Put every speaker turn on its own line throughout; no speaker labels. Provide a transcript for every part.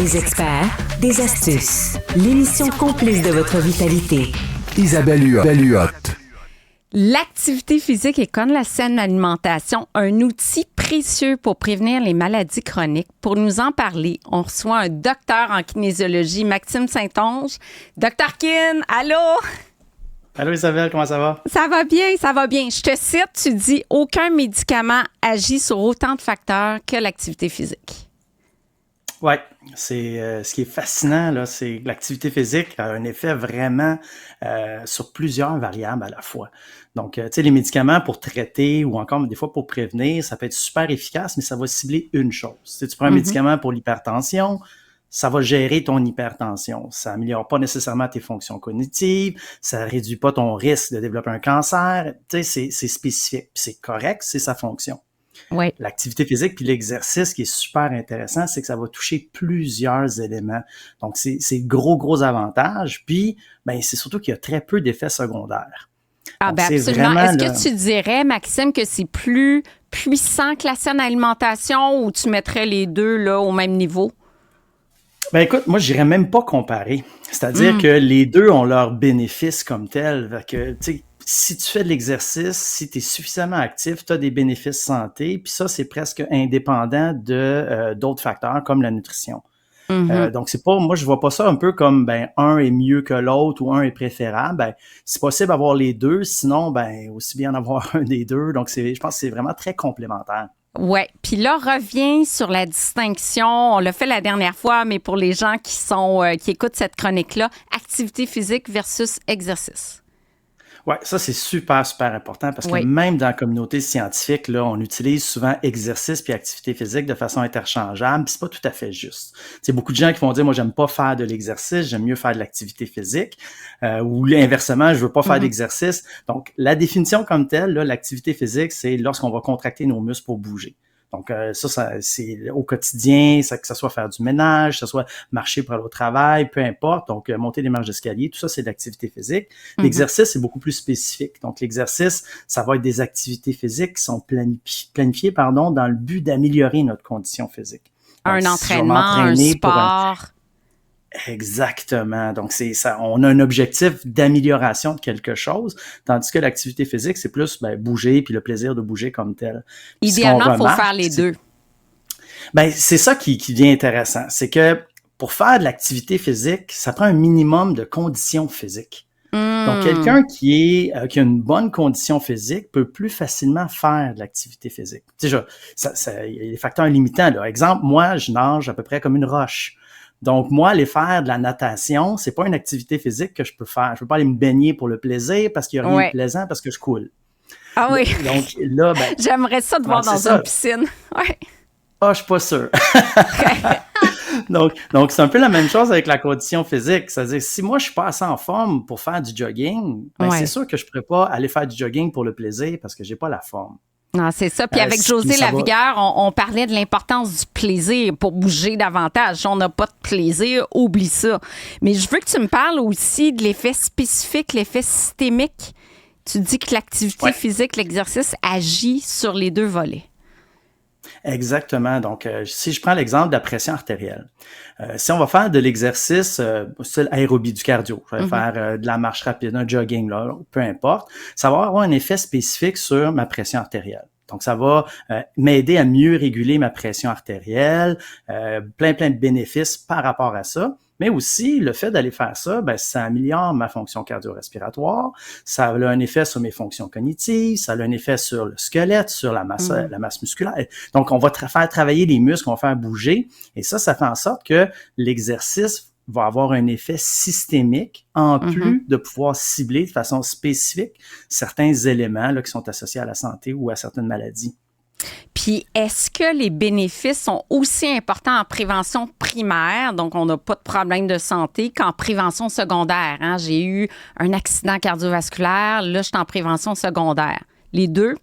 Des experts, des astuces. L'émission complice de votre vitalité.
Isabelle Huot.
L'activité physique est comme la saine alimentation, un outil précieux pour prévenir les maladies chroniques. Pour nous en parler, on reçoit un docteur en kinésiologie, Maxime Saint-Onge. Docteur Kin, allô?
Allô Isabelle, comment ça va?
Ça va bien, ça va bien. Je te cite, tu dis « Aucun médicament agit sur autant de facteurs que l'activité physique ».
Oui, c'est ce qui est fascinant, là, c'est que l'activité physique a un effet vraiment sur plusieurs variables à la fois. Donc, tu sais, les médicaments pour traiter ou encore des fois pour prévenir, ça peut être super efficace, mais ça va cibler une chose. Si tu prends un médicament pour l'hypertension, ça va gérer ton hypertension. Ça améliore pas nécessairement tes fonctions cognitives, ça réduit pas ton risque de développer un cancer. Tu sais, c'est spécifique, puis c'est correct, c'est sa fonction.
Oui.
L'activité physique puis l'exercice qui est super intéressant, c'est que ça va toucher plusieurs éléments. Donc, c'est gros avantage. Puis, ben, c'est surtout qu'il y a très peu d'effets secondaires.
Ah,
donc,
ben
c'est
absolument.
vraiment,
Est-ce
là,
que tu dirais, Maxime, que c'est plus puissant que la saine alimentation ou tu mettrais les deux là, au même niveau?
Ben écoute, moi, j'irais même pas comparer. C'est-à-dire que les deux ont leurs bénéfices comme tels. Fait que, tu sais, si tu fais de l'exercice, si tu es suffisamment actif, tu as des bénéfices santé, puis ça, c'est presque indépendant de d'autres facteurs comme la nutrition. Donc, c'est pas, moi, je vois pas ça un peu comme, ben, un est mieux que l'autre ou un est préférable. Ben, c'est possible d'avoir les deux, sinon, ben, aussi bien en avoir un des deux. Donc, je pense que c'est vraiment très complémentaire.
Oui. Puis là, revient sur la distinction. On l'a fait la dernière fois, mais pour les gens qui écoutent cette chronique-là, activité physique versus exercice.
Ouais, ça c'est super important parce que
Oui.
même dans la communauté scientifique, là, on utilise souvent exercice puis activité physique de façon interchangeable, puis c'est pas tout à fait juste. C'est beaucoup de gens qui vont dire moi j'aime pas faire de l'exercice, j'aime mieux faire de l'activité physique, ou inversement, je veux pas faire d'exercice. Donc la définition comme telle, là, l'activité physique, c'est lorsqu'on va contracter nos muscles pour bouger. Donc, ça c'est au quotidien, que ce soit faire du ménage, que ce soit marcher pour aller au travail, peu importe. Donc, monter des marches d'escalier, tout ça, c'est de l'activité physique. L'exercice, c'est beaucoup plus spécifique. Donc, l'exercice, ça va être des activités physiques qui sont planifiées dans le but d'améliorer notre condition physique. Donc,
Un
si je vais
entraînement, un
m'entraîner pour
sport.
Exactement. Donc, c'est ça. On a un objectif d'amélioration de quelque chose, tandis que l'activité physique, c'est plus bouger puis le plaisir de bouger comme tel. Puis
Idéalement, il faut faire les deux.
Ben, c'est ça qui devient intéressant. C'est que pour faire de l'activité physique, ça prend un minimum de conditions physiques. Donc, quelqu'un qui a une bonne condition physique peut plus facilement faire de l'activité physique. Tu sais, il y a des facteurs limitants, là. Exemple, moi, je nage à peu près comme une roche. Donc, moi, aller faire de la natation, c'est pas une activité physique que je peux faire. Je peux pas aller me baigner pour le plaisir parce qu'il y a rien de plaisant parce que je coule.
Ah oui.
Donc, là, ben.
J'aimerais ça te voir dans une piscine. Ouais.
Ah, je suis pas sûr. Donc, c'est un peu la même chose avec la condition physique. C'est-à-dire, si moi, je suis pas assez en forme pour faire du jogging, ben, c'est sûr que je pourrais pas aller faire du jogging pour le plaisir parce que j'ai pas la forme.
Non, c'est ça. Puis avec José Lavigueur, on parlait de l'importance du plaisir pour bouger davantage. Si on n'a pas de plaisir, oublie ça. Mais je veux que tu me parles aussi de l'effet spécifique, l'effet systémique. Tu dis que l'activité physique, l'exercice agit sur les deux volets.
Exactement. Donc, si je prends l'exemple de la pression artérielle, si on va faire de l'exercice, style aérobie du cardio, je vais faire de la marche rapide, un jogging, là, peu importe, ça va avoir un effet spécifique sur ma pression artérielle. Donc, ça va m'aider à mieux réguler ma pression artérielle, plein de bénéfices par rapport à ça. Mais aussi, le fait d'aller faire ça, ben, ça améliore ma fonction cardio-respiratoire, ça a un effet sur mes fonctions cognitives, ça a un effet sur le squelette, sur la masse musculaire. Donc, on va faire travailler les muscles, on va faire bouger. Et ça fait en sorte que l'exercice va avoir un effet systémique en plus de pouvoir cibler de façon spécifique certains éléments là, qui sont associés à la santé ou à certaines maladies.
Puis, est-ce que les bénéfices sont aussi importants en prévention primaire, donc on n'a pas de problème de santé, qu'en prévention secondaire? Hein? J'ai eu un accident cardiovasculaire, là, je suis en prévention secondaire. Les deux?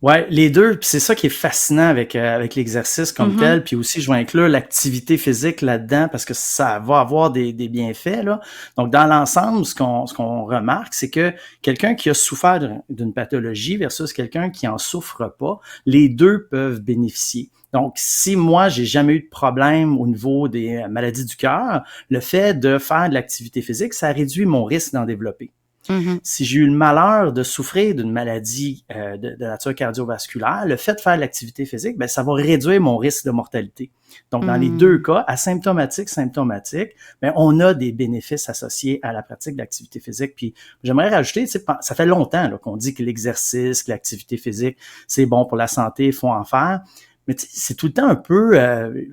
Ouais, les deux, puis c'est ça qui est fascinant avec l'exercice comme tel, puis aussi je vais inclure l'activité physique là-dedans parce que ça va avoir des bienfaits là. Donc dans l'ensemble, ce qu'on remarque, c'est que quelqu'un qui a souffert d'une pathologie versus quelqu'un qui en souffre pas, les deux peuvent bénéficier. Donc, si moi, j'ai jamais eu de problème au niveau des maladies du cœur, le fait de faire de l'activité physique, ça réduit mon risque d'en développer.
Mhm.
Si j'ai eu le malheur de souffrir d'une maladie de nature cardiovasculaire, le fait de faire de l'activité physique, ben, ça va réduire mon risque de mortalité. Donc, dans les deux cas, asymptomatique, symptomatique, ben, on a des bénéfices associés à la pratique de l'activité physique. Puis, j'aimerais rajouter, tu sais, ça fait longtemps là, qu'on dit que l'exercice, que l'activité physique, c'est bon pour la santé, il faut en faire. Mais c'est tout le temps un peu,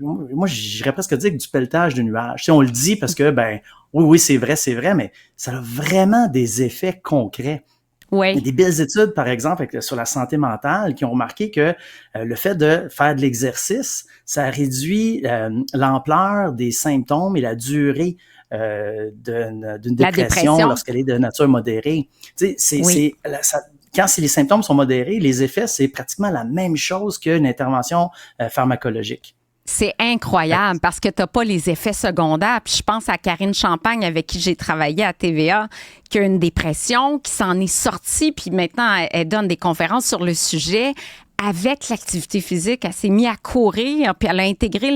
moi, j'irais presque dire que du pelletage de nuages. Tu sais, on le dit parce que, ben, oui, c'est vrai, mais ça a vraiment des effets concrets.
Oui.
Il y a des belles études, par exemple, sur la santé mentale qui ont remarqué que le fait de faire de l'exercice, ça réduit l'ampleur des symptômes et la durée d'une dépression lorsqu'elle est de nature modérée. Tu sais, quand les symptômes sont modérés, les effets, c'est pratiquement la même chose qu'une intervention pharmacologique.
C'est incroyable parce que tu n'as pas les effets secondaires. Puis je pense à Karine Champagne avec qui j'ai travaillé à TVA, qui a une dépression, qui s'en est sortie, puis maintenant elle donne des conférences sur le sujet. Avec l'activité physique, elle s'est mise à courir, puis elle a intégré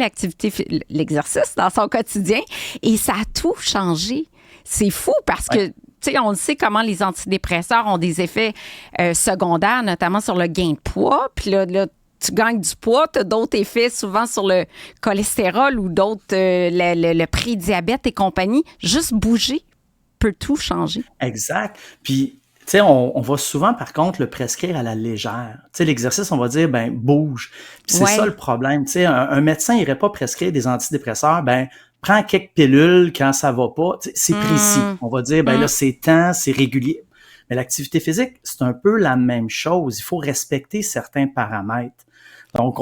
l'exercice dans son quotidien et ça a tout changé. C'est fou parce que, tu sais, on le sait comment les antidépresseurs ont des effets secondaires, notamment sur le gain de poids. Puis là, tu gagnes du poids, tu as d'autres effets souvent sur le cholestérol ou d'autres, le prédiabète et compagnie. Juste bouger peut tout changer.
Exact. Puis, tu sais, on va souvent, par contre, le prescrire à la légère. Tu sais, l'exercice, on va dire, ben, bouge. Puis c'est ça le problème. Tu sais, un médecin n'irait pas prescrire des antidépresseurs, ben, prends quelques pilules quand ça va pas. Tu sais, c'est précis. On va dire, ben là, c'est temps, c'est régulier. Mais l'activité physique, c'est un peu la même chose. Il faut respecter certains paramètres. Donc,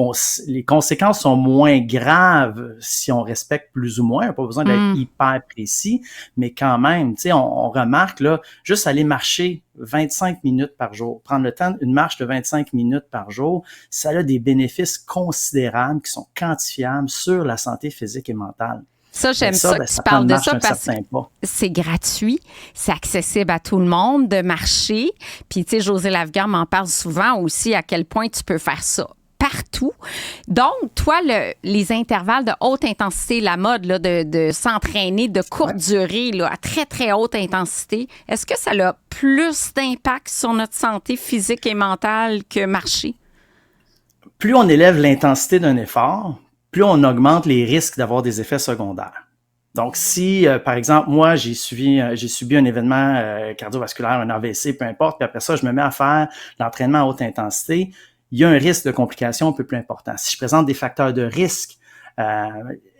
les conséquences sont moins graves si on respecte plus ou moins. On n'a pas besoin d'être hyper précis, mais quand même, tu sais, on remarque, là, juste aller marcher 25 minutes par jour, prendre le temps, une marche de 25 minutes par jour, ça a des bénéfices considérables qui sont quantifiables sur la santé physique et mentale.
Ça, j'aime ça que tu parles de ça parce que c'est gratuit, c'est accessible à tout le monde de marcher. Puis, tu sais, Josée Lavigueur m'en parle souvent aussi à quel point tu peux faire ça partout. Donc, toi, les intervalles de haute intensité, la mode là, de s'entraîner de courte durée là, à très, très haute intensité, est-ce que ça a plus d'impact sur notre santé physique et mentale que marcher?
Plus on élève l'intensité d'un effort, plus on augmente les risques d'avoir des effets secondaires. Donc, si, par exemple, moi, j'ai subi un événement cardiovasculaire, un AVC, peu importe, puis après ça, je me mets à faire l'entraînement à haute intensité, il y a un risque de complication un peu plus important. Si je présente des facteurs de risque,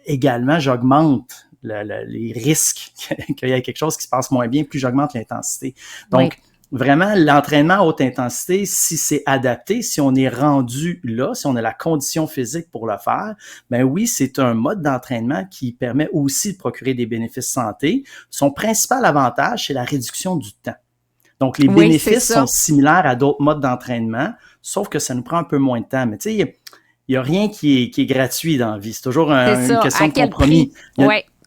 également, j'augmente les risques qu'il y ait quelque chose qui se passe moins bien, plus j'augmente l'intensité. Donc, vraiment, l'entraînement à haute intensité, si c'est adapté, si on est rendu là, si on a la condition physique pour le faire, ben oui, c'est un mode d'entraînement qui permet aussi de procurer des bénéfices santé. Son principal avantage, c'est la réduction du temps. Donc, les bénéfices sont similaires à d'autres modes d'entraînement, sauf que ça nous prend un peu moins de temps. Mais tu sais, il n'y a rien qui est gratuit dans la vie. C'est toujours une question de compromis.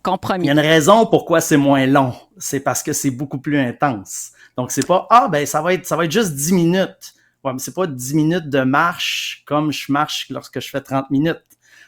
Compromis.
Il y a une raison pourquoi c'est moins long. C'est parce que c'est beaucoup plus intense. Donc, c'est pas, ben, ça va être juste 10 minutes. Ouais, mais c'est pas 10 minutes de marche comme je marche lorsque je fais 30 minutes.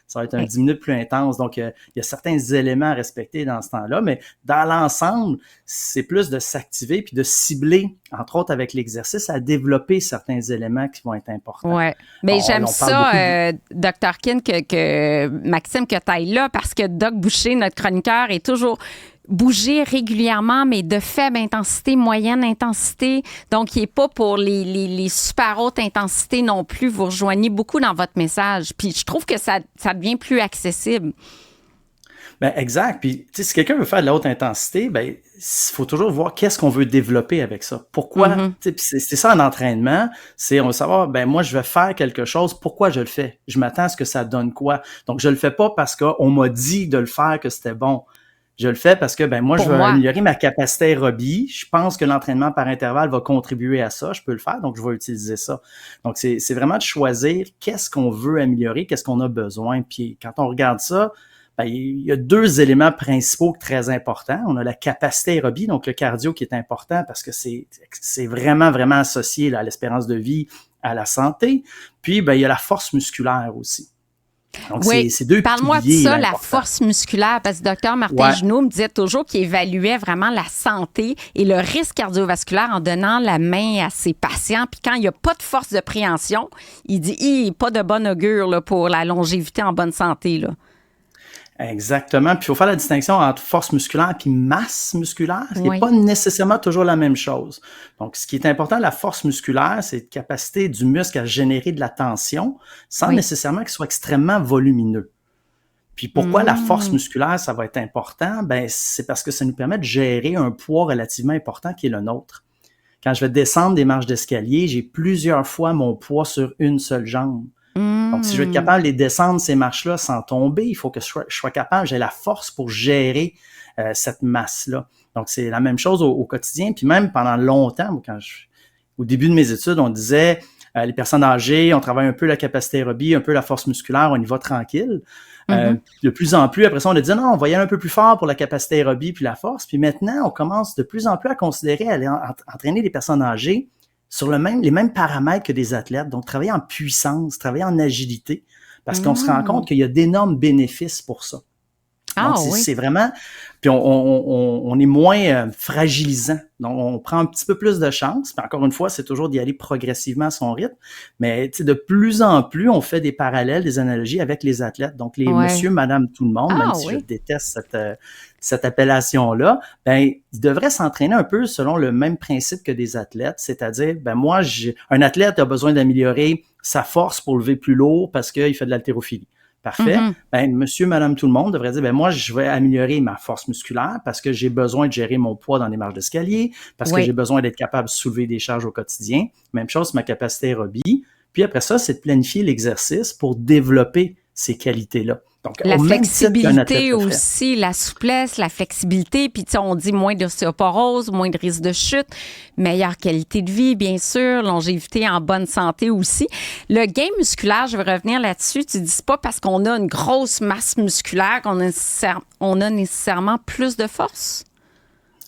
Ça va être 10 minutes plus intense. Donc, il y a certains éléments à respecter dans ce temps-là, mais dans l'ensemble, c'est plus de s'activer puis de cibler, entre autres avec l'exercice, à développer certains éléments qui vont être importants.
Oui, mais j'aime ça, Dr. Kin, que Maxime, que tu ailles là, parce que Doc Boucher, notre chroniqueur, est toujours bouger régulièrement, mais de faible intensité, moyenne intensité. Donc, il n'est pas pour les super hautes intensités non plus. Vous rejoignez beaucoup dans votre message. Puis, je trouve que ça devient plus accessible.
Ben exact. Puis, tu sais, si quelqu'un veut faire de la haute intensité, ben il faut toujours voir qu'est-ce qu'on veut développer avec ça. Pourquoi? Tu sais, c'est ça un entraînement. On veut savoir, ben moi, je vais faire quelque chose. Pourquoi je le fais? Je m'attends à ce que ça donne quoi? Donc, je le fais pas parce qu'on m'a dit de le faire, que c'était bon. Je le fais parce que ben moi, je veux améliorer ma capacité aérobie. Je pense que l'entraînement par intervalle va contribuer à ça. Je peux le faire, donc je vais utiliser ça. Donc, c'est vraiment de choisir qu'est-ce qu'on veut améliorer, qu'est-ce qu'on a besoin. Puis quand on regarde ça, ben, il y a deux éléments principaux très importants. On a la capacité aérobie, donc le cardio qui est important parce que c'est vraiment, vraiment associé là, à l'espérance de vie, à la santé. Puis, ben, il y a la force musculaire aussi. Donc,
Oui,
c'est deux
parle-moi de
piliers
ça, la
importants.
force musculaire, parce que Dr Martin Genoux me disait toujours qu'il évaluait vraiment la santé et le risque cardiovasculaire en donnant la main à ses patients. Puis quand il n'y a pas de force de préhension, il dit pas de bon augure là, pour la longévité en bonne santé. Là.
Exactement. Puis il faut faire la distinction entre force musculaire et masse musculaire, ce qui n'est
Oui.
pas nécessairement toujours la même chose. Donc, ce qui est important, la force musculaire, c'est la capacité du muscle à générer de la tension sans nécessairement qu'il soit extrêmement volumineux. Puis pourquoi la force musculaire, ça va être important? Ben, c'est parce que ça nous permet de gérer un poids relativement important qui est le nôtre. Quand je vais descendre des marches d'escalier, j'ai plusieurs fois mon poids sur une seule jambe. Donc, si je veux être capable de les descendre, ces marches-là, sans tomber, il faut que je sois capable, j'ai la force pour gérer cette masse-là. Donc, c'est la même chose au quotidien. Puis même pendant longtemps, au début de mes études, on disait, les personnes âgées, on travaille un peu la capacité aérobie, un peu la force musculaire, on y va tranquille. De plus en plus, après ça, on a dit non, on va y aller un peu plus fort pour la capacité aérobie puis la force. Puis maintenant, on commence de plus en plus à considérer aller entraîner les personnes âgées sur les mêmes paramètres que des athlètes. Donc, travailler en puissance, travailler en agilité, parce qu'on se rend compte qu'il y a d'énormes bénéfices pour ça. Donc, c'est vraiment... Puis on est moins fragilisant. Donc, on prend un petit peu plus de chance. Puis encore une fois, c'est toujours d'y aller progressivement à son rythme. Mais de plus en plus, on fait des parallèles, des analogies avec les athlètes. Donc, les monsieur, madame, tout le monde, même si je déteste cette appellation-là, ben ils devraient s'entraîner un peu selon le même principe que des athlètes. C'est-à-dire, ben moi, un athlète a besoin d'améliorer sa force pour lever plus lourd parce qu'il fait de l'haltérophilie. Parfait. Ben, monsieur, madame, tout le monde devrait dire, ben, moi, je vais améliorer ma force musculaire parce que j'ai besoin de gérer mon poids dans les marches d'escalier, parce que j'ai besoin d'être capable de soulever des charges au quotidien. Même chose, ma capacité aérobie. Puis après ça, c'est de planifier l'exercice pour développer ces qualités-là. Donc,
la flexibilité aussi, la souplesse, la flexibilité, puis on dit moins d'ostéoporose, moins de risque de chute, meilleure qualité de vie, bien sûr, longévité en bonne santé aussi. Le gain musculaire, je vais revenir là-dessus, tu dis c'est pas parce qu'on a une grosse masse musculaire qu'on a nécessairement plus de force?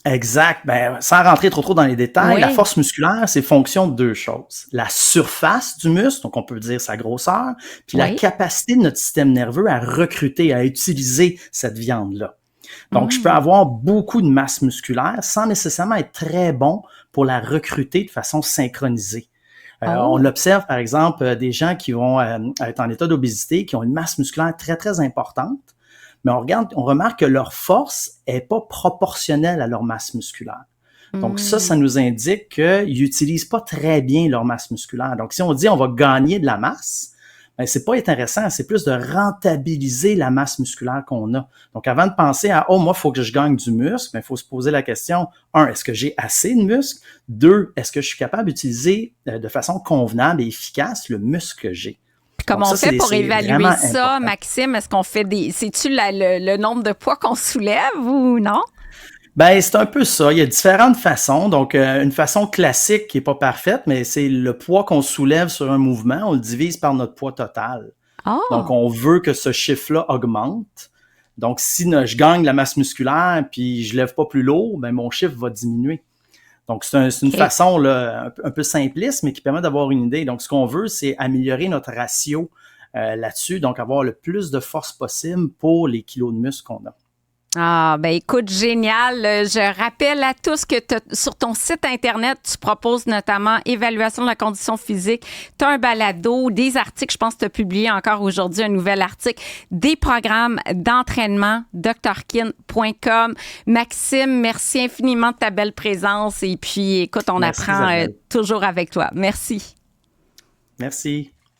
Exact. Ben, sans rentrer trop dans les détails, la force musculaire, c'est fonction de deux choses. La surface du muscle, donc on peut dire sa grosseur, puis la capacité de notre système nerveux à recruter, à utiliser cette viande-là. Donc, je peux avoir beaucoup de masse musculaire sans nécessairement être très bon pour la recruter de façon synchronisée. On observe, par exemple, des gens qui vont être en état d'obésité, qui ont une masse musculaire très, très importante, mais on remarque que leur force est pas proportionnelle à leur masse musculaire. Donc ça nous indique qu'ils n'utilisent pas très bien leur masse musculaire. Donc si on dit on va gagner de la masse, ben c'est pas intéressant, c'est plus de rentabiliser la masse musculaire qu'on a. Donc avant de penser à moi il faut que je gagne du muscle, ben il faut se poser la question 1, est-ce que j'ai assez de muscle? 2, est-ce que je suis capable d'utiliser de façon convenable et efficace le muscle que j'ai?
Comment on fait pour évaluer ça, Maxime? Est-ce qu'on fait c'est-tu le nombre de poids qu'on soulève ou non?
Ben, c'est un peu ça. Il y a différentes façons. Donc, une façon classique qui est pas parfaite, mais c'est le poids qu'on soulève sur un mouvement, on le divise par notre poids total. Donc, on veut que ce chiffre-là augmente. Donc, si je gagne la masse musculaire puis je lève pas plus lourd, ben mon chiffre va diminuer. Donc, c'est une façon là, un peu simpliste, mais qui permet d'avoir une idée. Donc, ce qu'on veut, c'est améliorer notre ratio là-dessus, donc avoir le plus de force possible pour les kilos de muscle qu'on a.
Ah, ben écoute, génial. Je rappelle à tous que sur ton site Internet, tu proposes notamment évaluation de la condition physique. Tu as un balado, des articles. Je pense que tu as publié encore aujourd'hui un nouvel article, des programmes d'entraînement, drkin.com. Maxime, merci infiniment de ta belle présence. Et puis, écoute, on apprend toujours avec toi. Merci.
Merci.